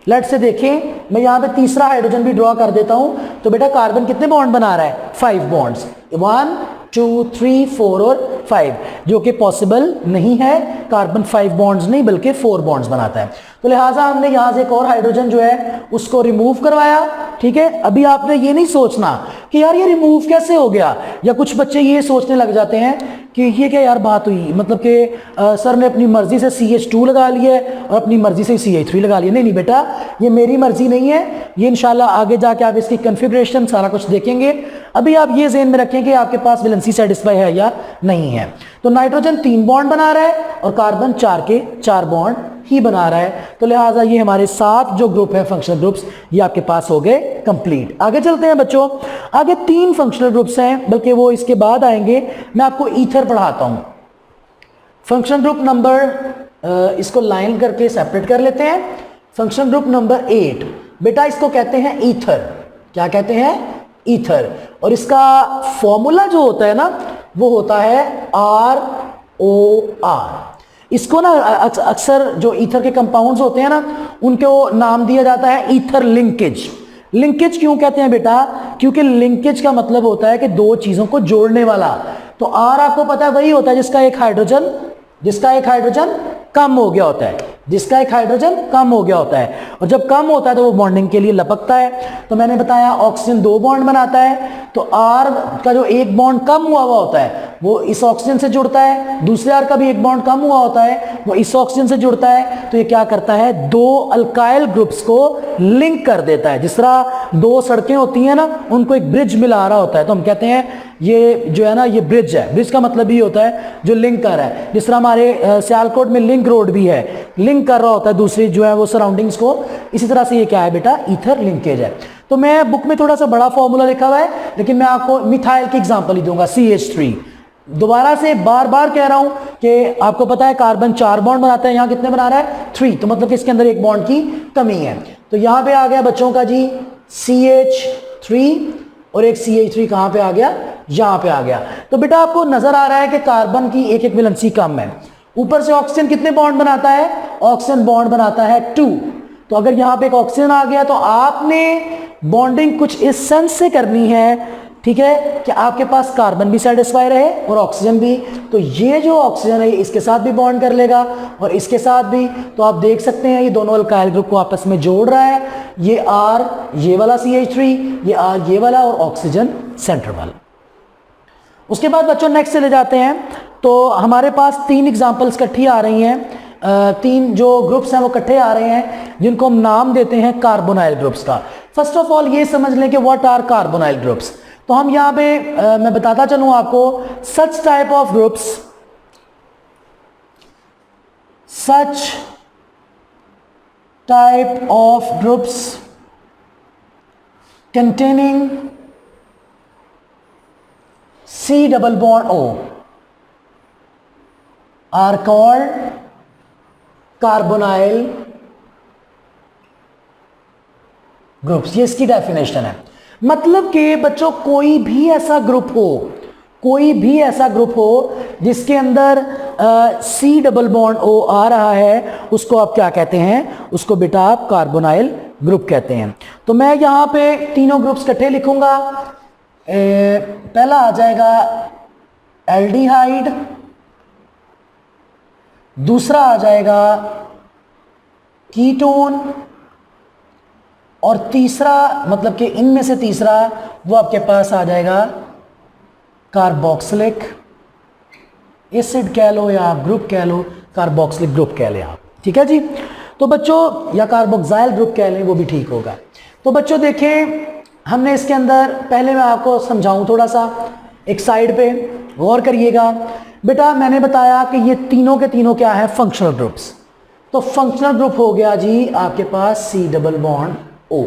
लेट से देखें, मैं यहाँ पे तीसरा हाइड्रोजन भी ड्रॉ कर देता हूँ, तो बेटा कार्बन कितने बॉन्ड बना रहा है? 5 बॉन्ड्स, 1 2 3 4 और 5, जो कि पॉसिबल नहीं है। कार्बन 5 बॉन्ड्स नहीं बल्कि 4 बॉन्ड्स बनाता है। तो लिहाजा हमने यहाँ से एक और हाइड्रोजन जो है उसको रिमूव करवाया, ठीक है। अभी आपने ये नहीं सोचना कि यार ये रिमूव कैसे हो गया, या कुछ बच्चे ये सोचने लग जाते हैं कि ये क्या यार बात हुई, मतलब कि सर ने अपनी मर्जी से CH2 लगा लिया है और अपनी मर्जी से CH3 लगा लिया। नहीं बेटा, ये मेरी मर्जी नहीं है, ये इंशाल्लाह आगे जाके आप इसकी कन्फिग्रेशन सारा कुछ देखेंगे। अभी आप ये ज़हन में रखें कि आपके पास वैलेंसी सेटिस्फाई है या नहीं है। तो नाइट्रोजन 3 बॉन्ड बना रहा है और कार्बन 4 के 4 बॉन्ड ही बना रहा है। तो लिहाजा ये हमारे 7 जो ग्रुप है फंक्शनल ग्रुप्स, ये आपके पास हो गए कंप्लीट। आगे चलते हैं बच्चों, आगे 3 फंक्शनल ग्रुप्स हैं, बल्कि वो इसके बाद आएंगे। मैं आपको ईथर पढ़ाता हूं। फंक्शनल ग्रुप नंबर, इसको लाइन करके सेपरेट कर लेते हैं। फंक्शनल ग्रुप नंबर 8, बेटा इसको कहते हैं ईथर। क्या कहते हैं? ईथर। और इसका फॉर्मूला जो होता है ना वो होता है ROR। इसको ना अक्सर जो ईथर के कंपाउंड्स होते हैं ना उनको नाम दिया जाता है ईथर लिंकेज। लिंकेज क्यों कहते हैं बेटा? क्योंकि लिंकेज का मतलब होता है कि 2 चीजों को जोड़ने वाला। तो R आपको पता है वही होता है जिसका एक हाइड्रोजन जिसका एक हाइड्रोजन कम हो गया होता है, जिसका एक हाइड्रोजन कम हो गया होता है, और जब कम होता है तो वो बॉन्डिंग के लिए लपकता है। तो मैंने बताया ऑक्सीजन 2 बॉन्ड बनाता है, तो R का जो एक बॉन्ड कम हुआ होता है वो इस ऑक्सीजन से जुड़ता है, दूसरे R का भी एक बॉन्ड कम हुआ होता है वो इस ऑक्सीजन से जुड़ता है। तो ये क्या करता है, 2 अल्काइल ग्रुप्स को लिंक कर देता है। जिस तरह 2 सड़कें होती हैं ना, उनको एक ब्रिज मिला रहा होता है, तो हम कहते हैं ये जो है ना ये ब्रिज है। ब्रिज का मतलब ये होता है जो लिंक कर रहा है। जिस तरह हमारे सियालकोट में लिंक रोड भी है, लिंक कर रहा होता है दूसरी जो है वो सराउंडिंग्स को। इसी तरह से ये क्या है बेटा, ईथर लिंकेज है। तो मैं बुक में थोड़ा सा बड़ा फॉर्मूला लिखा हुआ है, लेकिन मैं आपको मिथाइल की एग्जांपल ही दूंगा, CH3। दोबारा से बार बार कह रहा हूं कि आपको पता है कार्बन 4 बॉन्ड बनाता है, यहां कितने बना रहा है 3, तो मतलब कि इसके अंदर एक बॉन्ड की कमी है। तो यहां पे आ गया बच्चों का जी CH3, और एक CH3 कहां पे आ गया, यहां पे आ गया। तो बेटा आपको नजर आ रहा है कि कार्बन की एक एक वैलेंसी कम है। ऊपर से ऑक्सीजन कितने बॉन्ड बनाता है, ऑक्सीजन बॉन्ड बनाता है 2। तो अगर यहां पे एक ऑक्सीजन आ गया तो आपने बॉन्डिंग कुछ इस सेंस से करनी है, ठीक है, कि आपके पास कार्बन भी सेटिस्फाई रहे और ऑक्सीजन भी। तो ये जो ऑक्सीजन है इसके साथ भी बॉन्ड कर लेगा और इसके साथ भी। तो आप देख सकते हैं ये दोनों अल्काइल ग्रुप को आपस में जोड़ रहा है। ये R ये वाला CH3, ये R ये वाला, और ऑक्सीजन सेंटर वाला। उसके बाद बच्चों नेक्स्ट चले जाते हैं। तो हमारे पास 3 एग्जांपल्स इकट्ठी आ रही हैं, 3 जो ग्रुप्स हैं वो इकट्ठे आ रहे हैं, जिनको हम नाम देते हैं कार्बोनाइल ग्रुप्स का। फर्स्ट ऑफ ऑल ये समझ लें कि व्हाट आर कार्बोनाइल ग्रुप्स। तो हम यहाँ पे मैं बताता चलूँ आपको, such type of groups, such type of groups containing C double bond O are called carbonyl groups. ये इसकी डेफिनेशन है। मतलब कि बच्चों कोई भी ऐसा ग्रुप हो, कोई भी ऐसा ग्रुप हो जिसके अंदर C डबल बॉन्ड O आ रहा है, उसको आप क्या कहते हैं, उसको बेटा आप कार्बोनाइल ग्रुप कहते हैं। तो मैं यहाँ पे तीनों ग्रुप्स इकट्ठे लिखूंगा। पहला आ जाएगा एल्डिहाइड, दूसरा आ जाएगा कीटोन, और तीसरा मतलब कि इनमें से तीसरा वो आपके पास आ जाएगा कार्बोक्सिलिक एसिड कह लो या आप ग्रुप कह लो, कार्बोक्सिलिक ग्रुप कह लें आप, ठीक है जी। तो बच्चों या कार्बोक्साइल ग्रुप कह लें वो भी ठीक होगा। तो बच्चों देखें, हमने इसके अंदर पहले मैं आपको समझाऊं थोड़ा सा, एक साइड पे गौर करिएगा। बेटा मैंने बताया कि ये तीनों के तीनों क्या है, फंक्शनल ग्रुप्स। तो फंक्शनल ग्रुप हो गया जी आपके पास C डबल बॉन्ड O,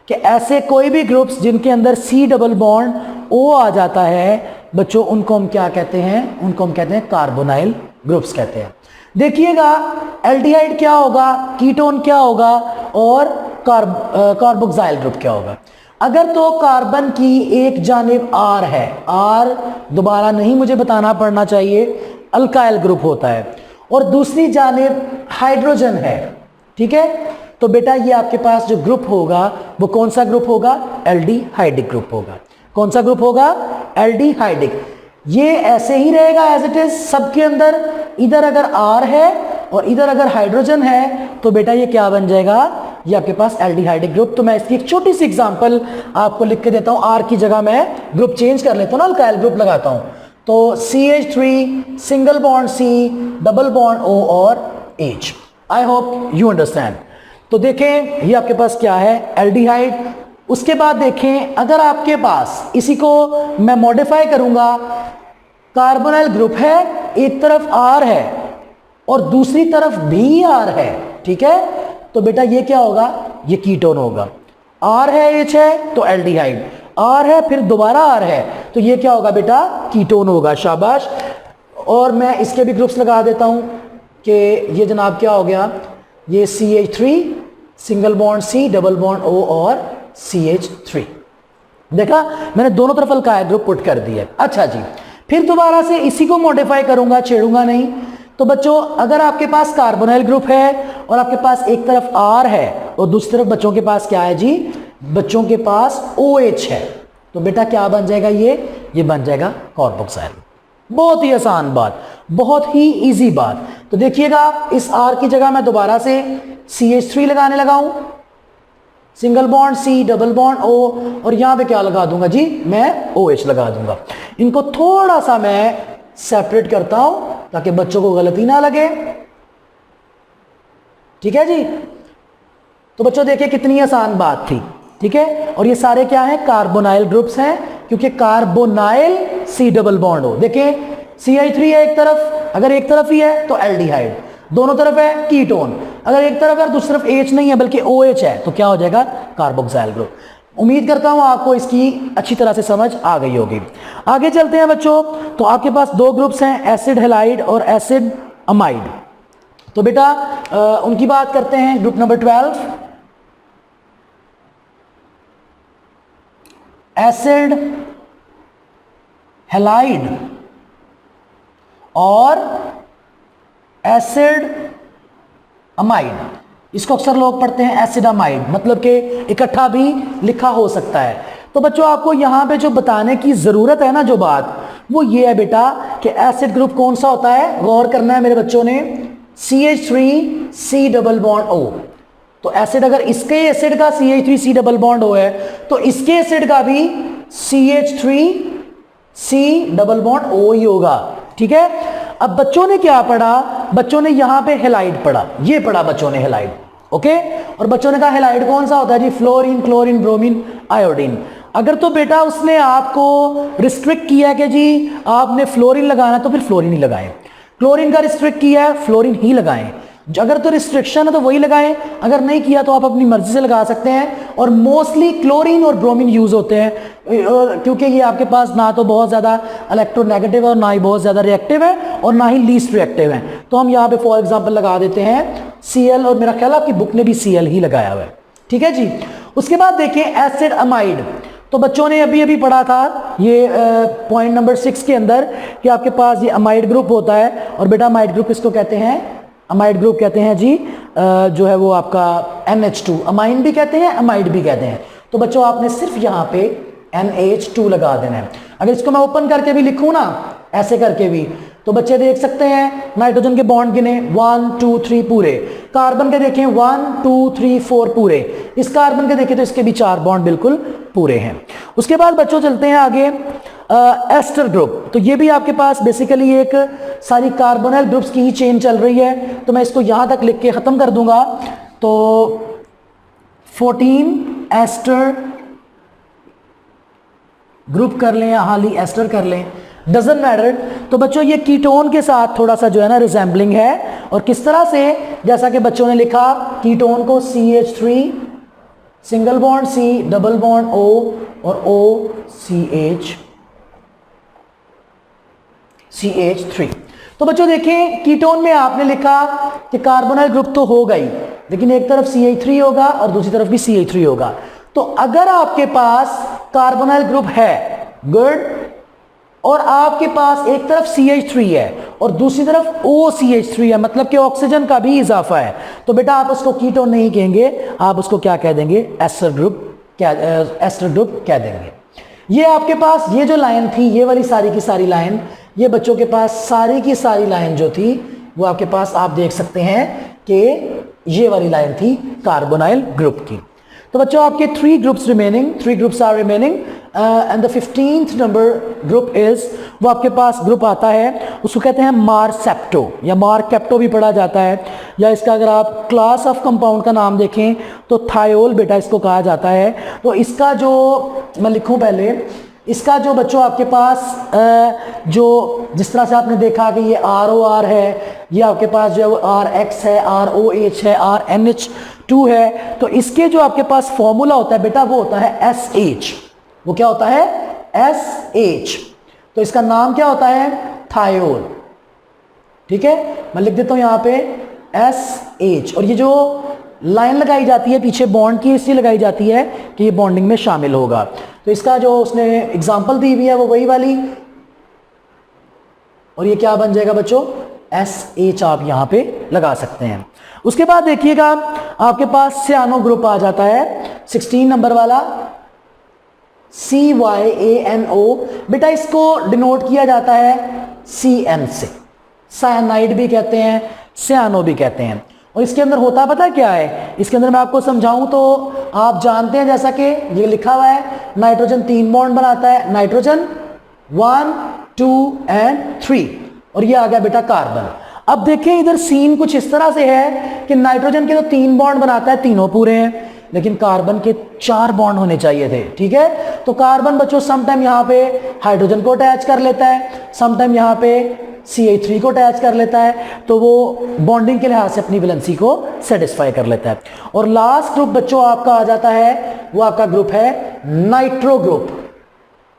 कि ऐसे कोई भी ग्रुप्स जिनके अंदर C डबल बॉन्ड O आ जाता है बच्चों, उनको हम क्या कहते हैं, उनको हम कहते हैं कार्बोनाइल ग्रुप्स कहते हैं। देखिएगा एल्डिहाइड क्या होगा, कीटोन क्या होगा, और कार्बोक्साइल ग्रुप क्या होगा। अगर तो कार्बन की एक जानिब R है, R दोबारा नहीं मुझे बताना पड़ना चाहिए, अल्काइल ग्रुप होता है, और दूसरी जानिब हाइड्रोजन है, ठीक है। तो बेटा ये आपके पास जो ग्रुप होगा वो कौन सा ग्रुप होगा, एल्डिहाइडिक ग्रुप होगा। कौन सा ग्रुप होगा, एल्डिहाइडिक। ये ऐसे ही रहेगा एज इट इज सबके अंदर। इधर अगर R है और इधर अगर हाइड्रोजन है तो बेटा ये क्या बन जाएगा, ये आपके पास एल्डिहाइडिक ग्रुप। तो मैं इसकी एक छोटी सी एग्जांपल आपको लिख के देता हूं। R की जगह मैं ग्रुप चेंज कर लेता हूं ना, अल्काइल ग्रुप लगाता हूं। तो CH3 single bond C double bond O और H। I hope you understand. तो देखें ये आपके पास क्या है, एल्डिहाइड। उसके बाद देखें अगर आपके पास इसी को मैं मॉडिफाई करूंगा, कार्बोनाइल ग्रुप है, एक तरफ R है और दूसरी तरफ भी R है, ठीक है। तो बेटा ये क्या होगा, ये कीटोन होगा। R है H है तो एल्डिहाइड, R है फिर दोबारा R है तो ये क्या होगा बेटा, कीटोन होगा। शाबाश। और मैं इसके भी ग्रुप्स लगा देता हूं कि ये जनाब क्या हो गया, ये CH3 single bond C double bond O और CH3। देखा मैंने दोनों तरफ अल्काइल ग्रुप पुट कर दिया। अच्छा जी, फिर दोबारा से इसी को मॉडिफाई करूंगा, छेड़ूंगा नहीं। तो बच्चों अगर आपके पास कार्बोनाइल ग्रुप है और आपके पास एक तरफ R है और दूसरी तरफ बच्चों के पास क्या है जी, बच्चों के पास OH है, तो बेटा क्या बन जाएगा, ये बन जाएगा कार्बोक्साइल। बहुत ही आसान बात। बहुत ही इजी बात। तो देखिएगा, इस R की जगह मैं दोबारा से CH3 लगाने लगा हूं, single bond C, double bond O, और यहां पे क्या लगा दूंगा जी, मैं OH लगा दूंगा। इनको थोड़ा सा मैं सेपरेट करता हूं ताकि बच्चों को गलती ना लगे। ठीक है जी। तो बच्चों देखिए कितनी आसान बात थी। ठीक है, और ये सारे क्या हैं, कार्बोनाइल ग्रुप्स हैं, क्योंकि कार्बोनाइल C डबल बॉन्ड हो। देखिए CH3 है एक तरफ, अगर एक तरफ ही है तो एल्डिहाइड, दोनों तरफ है कीटोन, अगर एक तरफ है दूसरी तरफ H नहीं है बल्कि OH है तो क्या हो जाएगा, कार्बोक्सिल ग्रुप। उम्मीद करता हूं आपको इसकी अच्छी तरह से समझ आ गई होगी। आगे चलते हैं बच्चों। तो आपके पास दो ग्रुप्स हैं, एसिड हैलाइड और एसिड अमाइड। तो बेटा उनकी बात करते हैं। ग्रुप नंबर 12, एसिड हैलाइड और एसिड अमाइड। इसको अक्सर लोग पढ़ते हैं एसिड अमाइड, मतलब कि इकट्ठा भी लिखा हो सकता है। तो बच्चों आपको यहां पे जो बताने की जरूरत है ना, जो बात वो ये है बेटा कि एसिड ग्रुप कौन सा होता है, गौर करना है मेरे बच्चों ने, CH3C डबल बॉन्ड O। तो एसिड, अगर इसके एसिड का CH3C डबल बॉन्ड O है तो इसके एसिड का भी CH3C डबल बॉन्ड O ही होगा। ठीक है। अब बच्चों ने क्या पढ़ा, बच्चों ने यहां पे हैलाइड पढ़ा, ये पढ़ा बच्चों ने हैलाइड। ओके, और बच्चों ने कहा हैलाइड कौन सा होता है जी, फ्लोरीन, क्लोरीन, ब्रोमीन, आयोडीन। अगर तो बेटा उसने आपको रिस्ट्रिक्ट किया कि जी आपने फ्लोरीन लगाना तो फिर फ्लोरीन ही लगाएं, क्लोरीन का रिस्ट्रिक्ट किया है फ्लोरीन ही लगाएं। अगर तो रिस्ट्रिक्शन है तो वही लगाएं, अगर नहीं किया तो आप अपनी मर्जी से लगा सकते हैं। और मोस्टली क्लोरीन और ब्रोमीन यूज होते हैं क्योंकि ये आपके पास ना तो बहुत ज़्यादा इलेक्ट्रोनेगेटिव है और ना ही बहुत ज़्यादा रिएक्टिव है और ना ही लीस्ट रिएक्टिव है। तो हम यहाँ पे फॉर एग्जांपल लगा देते हैं Cl, और मेरा ख्याल आपकी बुक ने भी Cl ही लगाया हुआ है। ठीक है जी। उसके बाद देखिए एसिड अमाइड। तो बच्चों ने अभी अभी पढ़ा था ये पॉइंट नंबर 6 के अंदर कि आपके पास ये अमाइड ग्रुप होता है। और बेटा अमाइड ग्रुप किसको कहते हैं, अमाइड ग्रुप कहते हैं जी जो है वो आपका NH2, अमाइन भी कहते हैं अमाइड भी कहते हैं। तो बच्चों आपने सिर्फ यहाँ पे NH2 लगा देना है। अगर इसको मैं ओपन करके भी लिखूं ना, ऐसे करके भी, तो बच्चे देख सकते हैं नाइट्रोजन के बॉन्ड गिने 1 2 3 पूरे, कार्बन के देखें 1 2 3 4 पूरे, इस कार्बन के देखें तो इसके भी 4 बॉन्ड बिल्कुल पूरे हैं। उसके बाद बच्चों चलते हैं आगे एस्टर ग्रुप। तो ये भी आपके पास बेसिकली एक सारी कार्बोनाइल ग्रुप्स की ही चेन चल रही है। तो मैं इसको यहां तक लिख के खत्म कर दूंगा। तो 14 एस्टर ग्रुप कर लें या हाली एस्टर कर लें, डजंट मैटर। तो बच्चों ये कीटोन के साथ थोड़ा सा जो है ना रिजेंबलिंग है। और किस तरह से, जैसा कि बच्चों ने लिखा कीटोन को CH3 single bond C double bond O और CH3। तो बच्चों देखें कीटोन में आपने लिखा कि कार्बोनाइल ग्रुप तो हो गई, लेकिन एक तरफ CH3 होगा और दूसरी तरफ भी CH3 होगा। तो अगर आपके पास कार्बोनाइल ग्रुप है, गुड, और आपके पास एक तरफ CH3 है और दूसरी तरफ OCH3 है, मतलब कि ऑक्सीजन का भी इजाफा है, तो बेटा आप उसको कीटोन नहीं कहेंगे, आप उसको क्या कह देंगे, एस्टर ग्रुप कह देंगे। ये आपके पास ये जो लाइन थी, ये वाली सारी की सारी लाइन, ये बच्चों के पास सारी की सारी लाइन जो थी वो आपके पास आप देख सकते हैं कि ये वाली लाइन थी कार्बोनाइल ग्रुप की। तो बच्चों आपके 3 groups remaining, 3 groups are remaining and the 15th number group is, वो आपके पास ग्रुप आता है, उसको कहते हैं मारसेप्टो या मारकेप्टो भी पढ़ा जाता है, या इसका अगर आप क्लास ऑफ कंपाउंड का नाम देखें तो थायोल बेटा इसको कहा जाता है। तो इसका जो मैं लिखूं पहले, इसका जो बच्चों आपके पास जो जिस तरह से आपने देखा कि ये ROR है, ये आपके पास जो है वो RX है, ROH है, RNH2 है, तो इसके जो आपके पास फॉर्मूला होता है बेटा वो होता है SH। वो क्या होता है, SH। तो इसका नाम क्या होता है, थायोल। ठीक है, मैं लिख देता हूं यहां पे SH। और ये जो लाइन लगाई जाती है पीछे बॉन्ड की, इसलिए लगाई जाती है कि ये बॉन्डिंग में शामिल होगा। तो इसका जो उसने एग्जांपल दी हुई है वो वही वाली, और ये क्या बन जाएगा बच्चों, SH आप यहां पे लगा सकते हैं। उसके बाद देखिएगा आपके पास सियानो ग्रुप आ जाता है 16 नंबर वाला, CYANO। बेटा इसको डिनोट किया जाता है CN से। साइनाइड भी कहते हैं, सियानो भी कहते हैं। और इसके अंदर होता पता क्या है, इसके अंदर मैं आपको समझाऊं तो आप जानते हैं, जैसा कि ये लिखा हुआ है नाइट्रोजन 3 बॉन्ड बनाता है, नाइट्रोजन 1 2 एंड 3, और ये आ गया बेटा कार्बन। अब देखें इधर सीन कुछ इस तरह से है कि नाइट्रोजन के तो 3 बॉन्ड बनाता है, तीनों पूरे हैं, लेकिन कार्बन के 4 बॉन्ड होने चाहिए थे, ठीक है। तो कार्बन बच्चों समटाइम यहाँ पे हाइड्रोजन को अटैच कर लेता है, समटाइम यहाँ पे CH3 को अटैच कर लेता है, तो वो बॉन्डिंग के लिहाज से अपनी वैलेंसी को सेटिस्फाई कर लेता है। और लास्ट ग्रुप बच्चों आपका आ जाता है, वो आपका ग्रुप है नाइट्रो ग्रुप।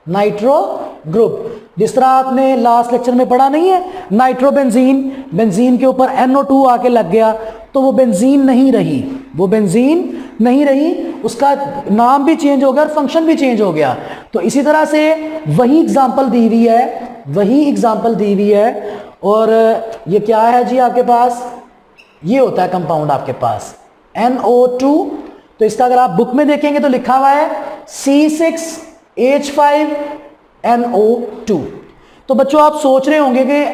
नाइट्रो ग्रुप, जिस तरह आपने लास्ट लेक्चर में पढ़ा नहीं है, नाइट्रोबेंजीन, बेंजीन के ऊपर NO2 आके लग गया तो वो बेंजीन नहीं रही, वो बेंजीन नहीं रही, उसका नाम भी चेंज हो गया और फंक्शन भी चेंज हो गया। तो इसी तरह से वही एग्जांपल दी हुई है, वही एग्जांपल दी हुई है। और ये क्या है जी आपके पास, ये होता है कंपाउंड आपके पास NO2। तो इसका अगर आप बुक में देखेंगे तो लिखा हुआ है C6H5NO2। तो बच्चों आप सोच रहे होंगे कि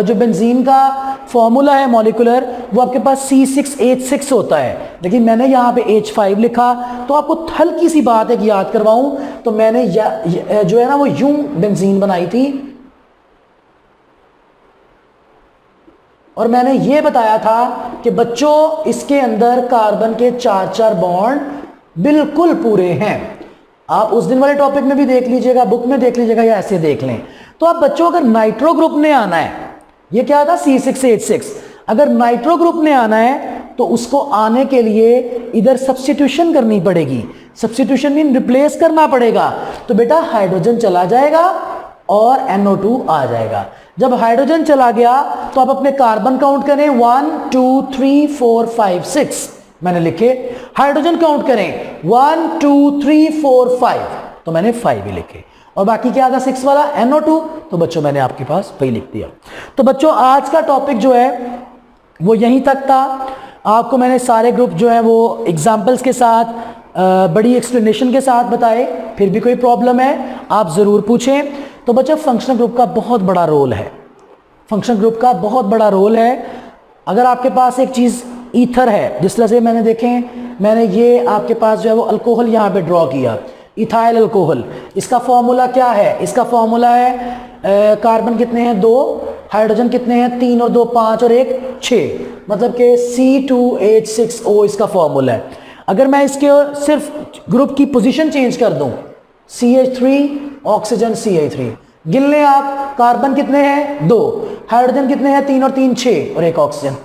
जो बेंजीन का फॉर्मूला है मॉलिक्यूलर, वो आपके पास C6H6 होता है, लेकिन मैंने यहाँ पे H5 लिखा। तो आपको हल्की सी बात एक याद करवाऊं, तो मैंने जो है ना वो यूं बेंजीन बनाई थी, और मैंने ये बताया था कि बच्चों इसके अंदर कार्बन के 4 बॉन्ड बिल्कुल पूरे हैं। आप उस दिन वाले टॉपिक में भी देख लीजिएगा, बुक में देख लीजिएगा, या ऐसे देख लें। तो आप बच्चों अगर नाइट्रो ग्रुप ने आना है, ये क्या था C6H6, अगर नाइट्रो ग्रुप ने आना है तो उसको आने के लिए इधर सब्स्टिट्यूशन करनी पड़ेगी। सब्स्टिट्यूशन मीन रिप्लेस करना पड़ेगा। तो बेटा हाइड्रोजन चला जाएगा और NO2 आ जाएगा। जब हाइड्रोजन चला गया तो आप अपने कार्बन काउंट करें, 1 2 3 4 5 6 मैंने लिखे। हाइड्रोजन काउंट करें 1 2 3 4 5, तो मैंने 5 ही लिखे। और बाकी क्या था 6 वाला NO2, तो बच्चों मैंने आपके पास वही लिख दिया। तो बच्चों आज का टॉपिक जो है वो यहीं तक था। आपको मैंने सारे ग्रुप जो है वो एग्जाम्पल्स के साथ बड़ी एक्सप्लेनेशन के साथ बताए। फिर भी कोई प्रॉब्लम है आप ज़रूर पूछें। तो बच्चों फंक्शनल ग्रुप का बहुत बड़ा रोल है, फंक्शनल ग्रुप का बहुत बड़ा रोल है। अगर आपके पास एक चीज़ ईथर है, जिस तरह से मैंने देखें, मैंने ये आपके पास जो है वो अल्कोहल यहाँ पे ड्रॉ किया, इथाइल अल्कोहल। इसका फॉर्मूला क्या है, इसका फॉर्मूला है कार्बन कितने हैं 2, हाइड्रोजन कितने हैं 3 और 2 5 और 1 6, मतलब कि C2H6O इसका फॉर्मूला है। अगर मैं इसके सिर्फ ग्रुप की पोजीशन चेंज कर दूं, CH3 ऑक्सीजन CH3, गिन लें आप, कार्बन कितने हैं 2, हाइड्रोजन कितने हैं 3 और 3 6 और 1 ऑक्सीजन।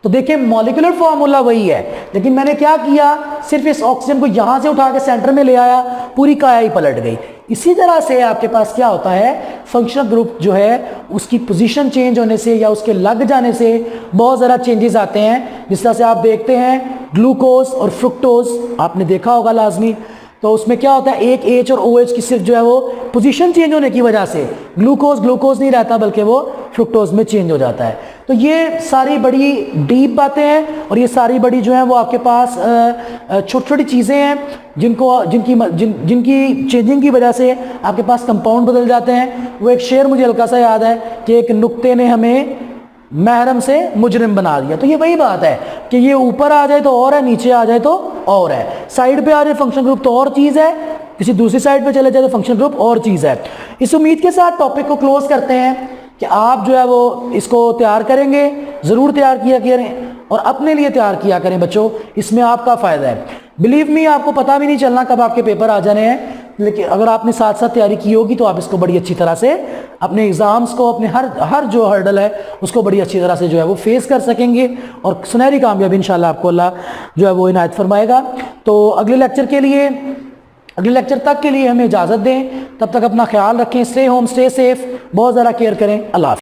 तो देखिए मॉलिक्यूलर फॉर्मूला वही है, लेकिन मैंने क्या किया, सिर्फ इस ऑक्सीजन को यहां से उठा के सेंटर में ले आया, पूरी काया ही पलट गई। इसी तरह से आपके पास क्या होता है, फंक्शनल ग्रुप जो है उसकी पोजीशन चेंज होने से या उसके लग जाने से बहुत ज़्यादा चेंजेस आते हैं। जिस तरह से आप देखते हैं ग्लूकोज और फ्रुक्टोज, आपने देखा होगा लाजमी, तो उसमें क्या होता है, एक H और OH की सिर्फ जो है वो पोजीशन चेंज होने की वजह से ग्लूकोज ग्लूकोज नहीं रहता, बल्कि वो फ्रुक्टोज में चेंज हो जाता है। तो ये सारी बड़ी डीप बातें हैं, और ये सारी बड़ी जो है वो आपके पास छोटी छोटी चीज़ें हैं जिनकी चेंजिंग की वजह से आपके पास कंपाउंड बदल जाते हैं। वो एक शेर मुझे हल्का सा याद है कि एक नुक्ते ने हमें महरम से मुजरिम बना दिया। तो ये वही बात है कि ये ऊपर आ जाए तो और है, नीचे आ जाए तो और है, साइड पे आ जाए फंक्शन ग्रुप तो और चीज़ है, किसी दूसरी साइड पे चले जाए तो फंक्शन ग्रुप और चीज़ है। इस उम्मीद के साथ टॉपिक को क्लोज करते हैं कि आप जो है वो इसको तैयार करेंगे, ज़रूर तैयार किया करें और अपने लिए तैयार किया करें बच्चों, इसमें आपका फ़ायदा है। बिलीव मी, आपको पता भी नहीं चलना कब आपके पेपर आ जाने हैं, लेकिन अगर आपने साथ साथ तैयारी की होगी तो आप इसको बड़ी अच्छी तरह से अपने एग्ज़ाम्स को, अपने हर जो हर्डल है उसको बड़ी अच्छी तरह से जो है वो फेस कर सकेंगे, और सुनहरी कामयाबी इंशाल्लाह आपको अल्लाह जो है वो इनायत फरमाएगा। तो अगले लेक्चर तक के लिए हमें इजाज़त दें, तब तक अपना ख्याल रखें, स्टे होम स्टे सेफ, बहुत ज़्यादा केयर करें। अल्लाह हाफ़िज़।